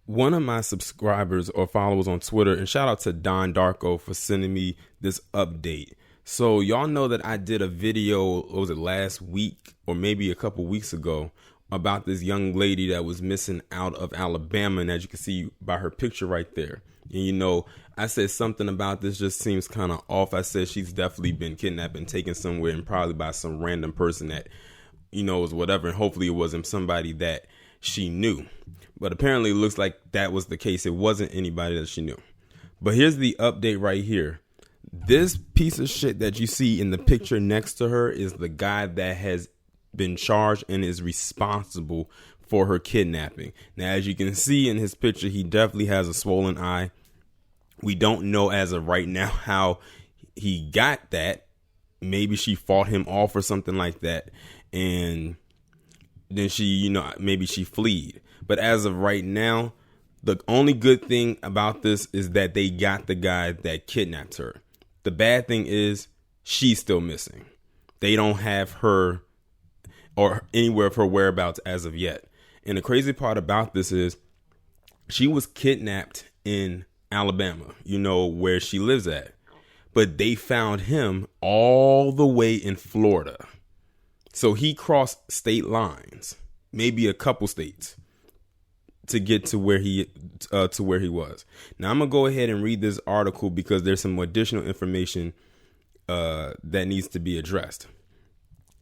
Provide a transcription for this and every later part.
one of my subscribers or followers on Twitter, and shout out to Don Darko for sending me this update. So y'all know that I did a video, what was it, last week or maybe a couple weeks ago, about this young lady that was missing out of Alabama. And as you can see by her picture right there. And you know, I said something about this just seems kind of off. I said she's definitely been kidnapped and taken somewhere, and probably by some random person that, you know, was whatever. And hopefully it wasn't somebody that she knew. But apparently it looks like that was the case. It wasn't anybody that she knew. But here's the update right here. This piece of shit that you see in the picture next to her is the guy that has been charged and is responsible for her kidnapping. Now, as you can see in his picture, he definitely has a swollen eye. We don't know as of right now how he got that. Maybe she fought him off or something like that. And then she, you know, maybe she fled. But as of right now, the only good thing about this is that they got the guy that kidnapped her. The bad thing is she's still missing. They don't have her or anywhere of her whereabouts as of yet. And the crazy part about this is she was kidnapped in Alabama, you know, where she lives at. But they found him all the way in Florida. So he crossed state lines, maybe a couple states, to get to where he was. Now I'm gonna go ahead and read this article because there's some additional information that needs to be addressed.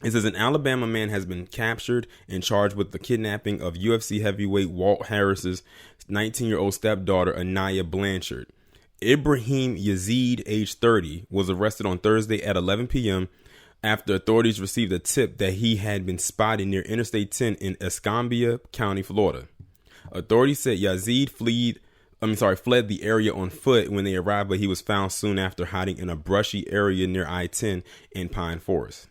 It says an Alabama man has been captured and charged with the kidnapping of UFC heavyweight Walt Harris's 19-year-old stepdaughter Aniah Blanchard. Ibrahim Yazid, age 30, was arrested on Thursday at 11 p.m. after authorities received a tip that he had been spotted near Interstate 10 in Escambia County, Florida. Authorities said Yazid fled the area on foot when they arrived, but he was found soon after hiding in a brushy area near I-10 in Pine Forest.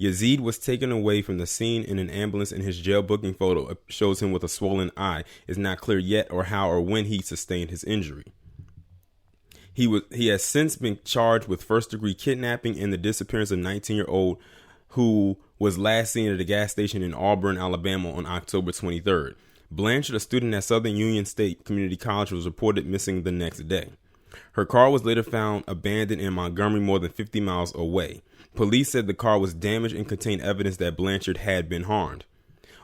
Yazid was taken away from the scene in an ambulance, and his jail booking photo shows him with a swollen eye. It's not clear yet or how or when he sustained his injury. He has since been charged with first-degree kidnapping and the disappearance of 19-year-old who was last seen at a gas station in Auburn, Alabama on October 23rd. Blanchard, a student at Southern Union State Community College, was reported missing the next day. Her car was later found abandoned in Montgomery, more than 50 miles away. Police said the car was damaged and contained evidence that Blanchard had been harmed.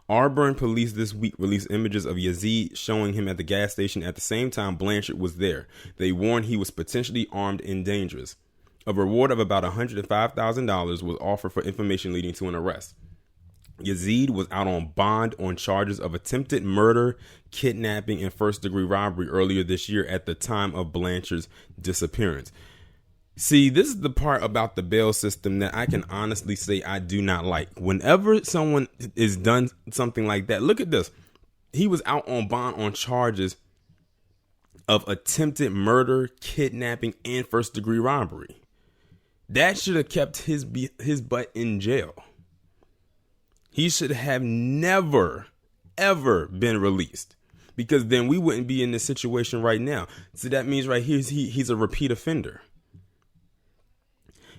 Auburn police this week released images of Yazid showing him at the gas station at the same time Blanchard was there. They warned he was potentially armed and dangerous. A reward of about $105,000 was offered for information leading to an arrest. Yazid was out on bond on charges of attempted murder, kidnapping, and first-degree robbery earlier this year at the time of Blanchard's disappearance. See, this is the part about the bail system that I can honestly say I do not like. Whenever someone is done something like that, look at this. He was out on bond on charges of attempted murder, kidnapping, and first-degree robbery. That should have kept his butt in jail. He should have never, ever been released, because then we wouldn't be in this situation right now. So that means right here he's a repeat offender.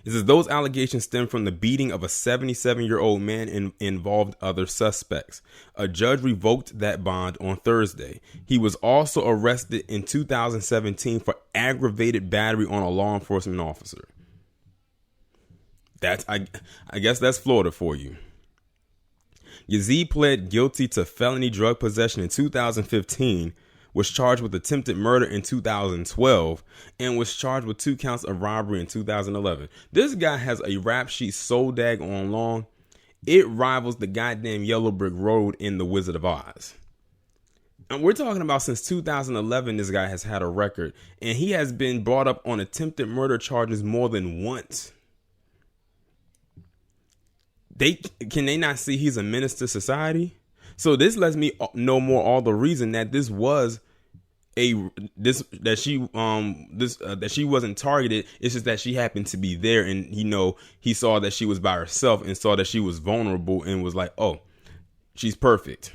It says those allegations stem from the beating of a 77-year-old man and involved other suspects. A judge revoked that bond on Thursday. He was also arrested in 2017 for aggravated battery on a law enforcement officer. I guess that's Florida for you. Yazid pled guilty to felony drug possession in 2015, was charged with attempted murder in 2012, and was charged with 2 counts of robbery in 2011. This guy has a rap sheet so daggone long, it rivals the goddamn Yellow Brick Road in The Wizard of Oz. And we're talking about since 2011, this guy has had a record, and he has been brought up on attempted murder charges more than once. Can they not see he's a menace to society? So this lets me know more all the reason that this was that she wasn't targeted. It's just that she happened to be there, and he saw that she was by herself and saw that she was vulnerable and was like, oh, she's perfect.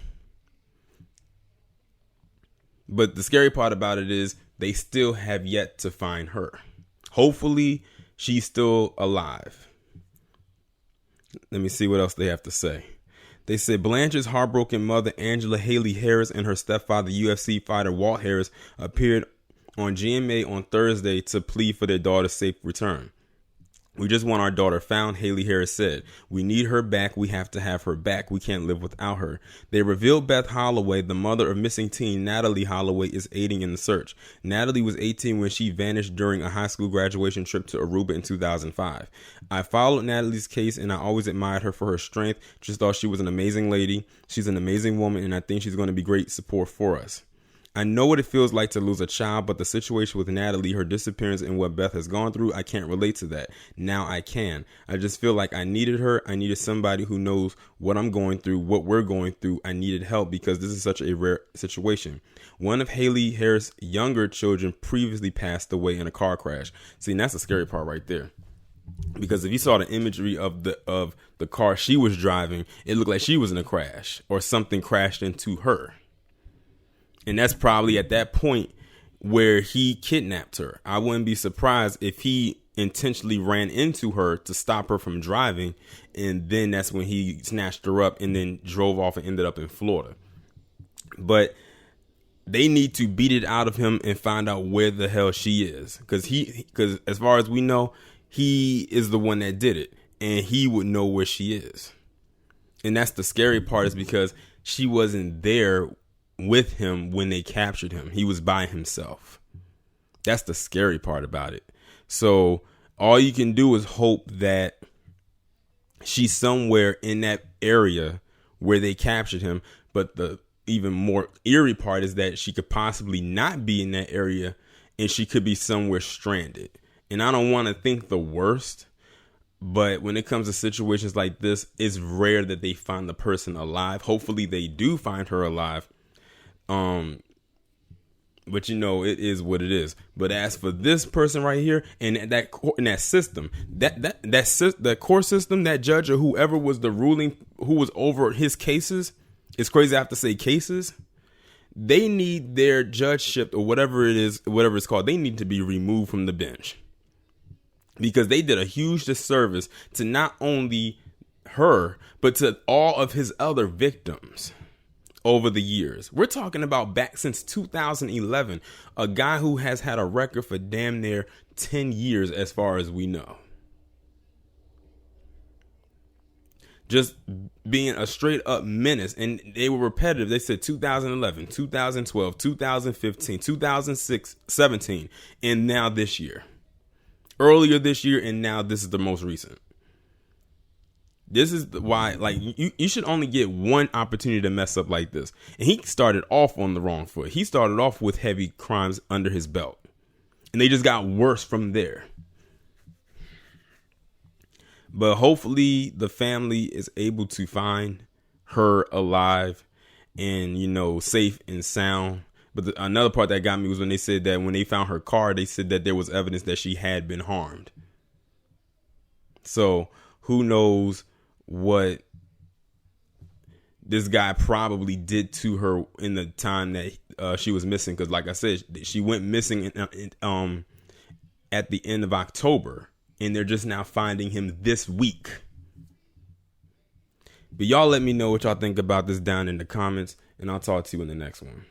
But the scary part about it is they still have yet to find her. Hopefully she's still alive. Let me see what else they have to say. They said Blanchard's heartbroken mother, Angela Haley Harris, and her stepfather, UFC fighter Walt Harris, appeared on GMA on Thursday to plead for their daughter's safe return. "We just want our daughter found," Haley Harris said. "We need her back. We have to have her back. We can't live without her." They revealed Beth Holloway, the mother of missing teen Natalie Holloway, is aiding in the search. Natalie was 18 when she vanished during a high school graduation trip to Aruba in 2005. "I followed Natalie's case and I always admired her for her strength. Just thought she was an amazing lady. She's an amazing woman and I think she's going to be great support for us. I know what it feels like to lose a child, but the situation with Natalie, her disappearance, and what Beth has gone through, I can't relate to that. Now I can. I just feel like I needed her. I needed somebody who knows what I'm going through, what we're going through. I needed help because this is such a rare situation." One of Haley Harris' younger children previously passed away in a car crash. See, and that's the scary part right there. Because if you saw the imagery of the car she was driving, it looked like she was in a crash or something crashed into her. And that's probably at that point where he kidnapped her. I wouldn't be surprised if he intentionally ran into her to stop her from driving. And then that's when he snatched her up and then drove off and ended up in Florida. But they need to beat it out of him and find out where the hell she is. Because as far as we know, he is the one that did it. And he would know where she is. And that's the scary part, is because she wasn't there with him when they captured him. He was by himself. That's the scary part about it. So all you can do is hope that she's somewhere in that area where they captured him. But the even more eerie part is that she could possibly not be in that area and she could be somewhere stranded. And I don't want to think the worst, but when it comes to situations like this, it's rare that they find the person alive. Hopefully they do find her alive. But you know, it is what it is. But as for this person right here, and that system, that core system, that judge or whoever was the ruling, who was over his cases, it's crazy I have to say cases. They need their judgeship or whatever it is, whatever it's called. They need to be removed from the bench because they did a huge disservice to not only her, but to all of his other victims over the years. We're talking about back since 2011, a guy who has had a record for damn near 10 years as far as we know. Just being a straight up menace. And they were repetitive. They said 2011, 2012, 2015, 2017, and now this year. Earlier this year, and now this is the most recent. This is why, like, you should only get one opportunity to mess up like this. And he started off on the wrong foot. He started off with heavy crimes under his belt. And they just got worse from there. But hopefully the family is able to find her alive and, you know, safe and sound. But another part that got me was when they said that when they found her car, they said that there was evidence that she had been harmed. So who knows what this guy probably did to her in the time that she was missing. Because like I said, she went missing at the end of October. And they're just now finding him this week. But y'all let me know what y'all think about this down in the comments. And I'll talk to you in the next one.